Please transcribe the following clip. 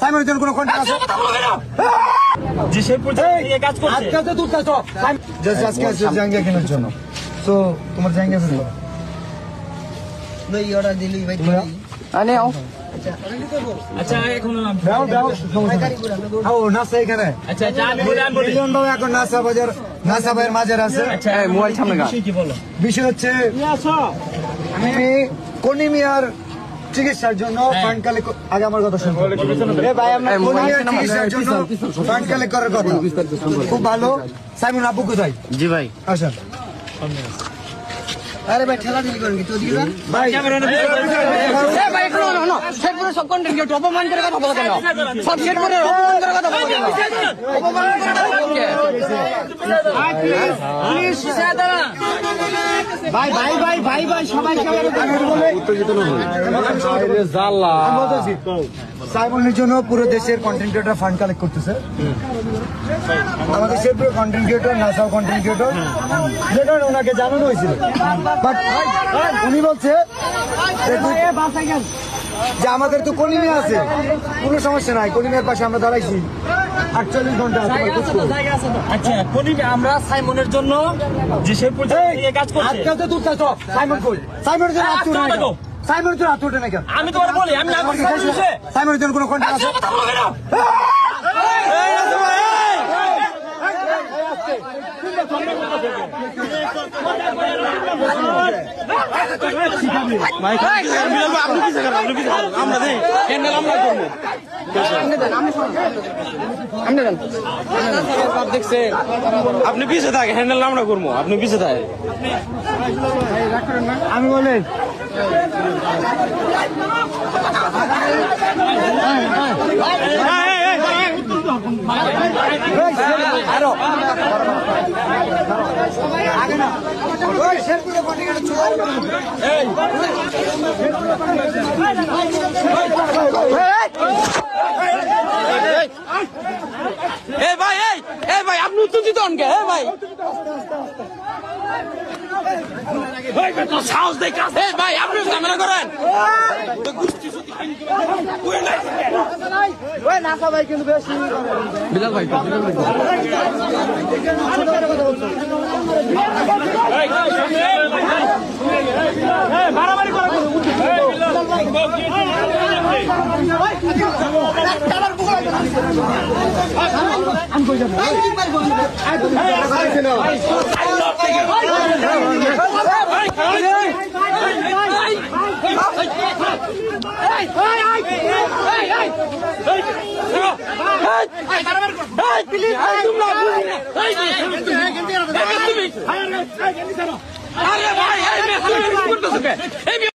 সাইমনের জন্য কোনো কন্ট্রাক্ট আছে? যে সেই পর্যায়ে কাজ করছে। আজকে তো তুই কাজ আজকে আছে জাঙ্গিয়া কেনার জন্য। তো তোমার জাঙ্গিয়া আছে? ভাই অর্ডার দিলি ভাই আনে আও। আচ্ছা এখন দাও দাও ও নাসা এখানে। আচ্ছা আমি বলি মিলিয়ন বাবু এখন নাসা বাজার নাসা ভাইয়ের মাঝের আছে। আচ্ছা মোবাইল সামনে কি বলো? বিষয় হচ্ছে আমি কনিমিয়ার চিকিৎসার জন্য ফান্ড কালেক্ট আগে আমার কথা শুনুন। ভাই আপনার কনিমিয়ার চিকিৎসার জন্য ফান্ড কালেক্ট করার কথা খুব ভালো। সাইমন আব্বু কোথায়? জি ভাই আসেন। আরে ভাই ঠেলা দিলি করেন কি তো দিবা ভাই ভাই একটু না সেট করে সব কন্টেন্ট কি অপমান করে কথা বলা কেন সব সেট করে অপমান করে কথা বলা কেন অপমান পুলিশ সাদারা ভাই ভাই ভাই ভাই ভাই সবাই সবাই উত্তেজিত না হয় আরে জাল্লা আমি বলতেছি সাইমনের জন্য পুরো দেশের কন্টেন্ট ক্রিয়েটর ফান্ড কালেক্ট করতেছে। আমাদের দেশের পুরো কন্টেন্ট ক্রিয়েটর নাসাও কন্টেন্ট ক্রিয়েটর যেটা ওনাকে জানানো হয়েছিল, বাট উনি বলছে যে আমাদের তো কলিমিয়া আছে, কোনো সমস্যা নাই, কলিমিয়ার পাশে আমরা দাঁড়াইছি 48 ঘন্টা। আচ্ছা আমরা সাইমনের জন্য যে সেই পর্যায়ে কাজ করছে। আজকাল তো তুই চাচ্ছ সাইমন কই? সাইমনের জন্য হাত উঠে না কেন? সাইমনের জন্য হাত উঠে না কেন? আমি তোমার বলি আমি না করছি সাইমনের জন্য কোনো কন্ট্রাক্ট আছে? আপনি পিছিয়ে থাকে হ্যান্ডেল আমরা করবো, আপনি পিছিয়ে থাকে। আমি বলি ভাই আপনি উত্তেজিত হন কে? ভাই সাহস দেখে ভাই আপনি ঝামেলা করেন। বিলাল ভাই মারামারি করে আমি কই যাবো? আরে ভাই